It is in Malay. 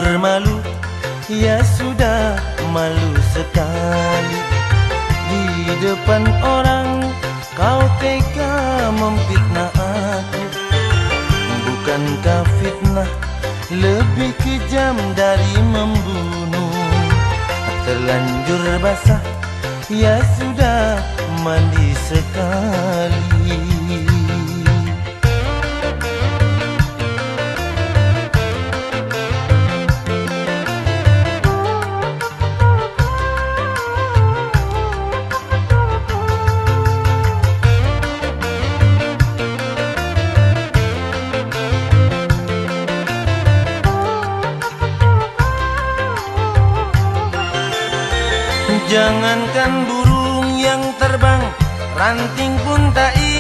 terlanjur malu, ya sudah malu sekali. Di depan orang kau tega memfitnah aku. Bukankah fitnah lebih kejam dari membunuh? Terlanjur basah, ya sudah mandi sekali. Jangankan burung yang terbang, ranting pun tak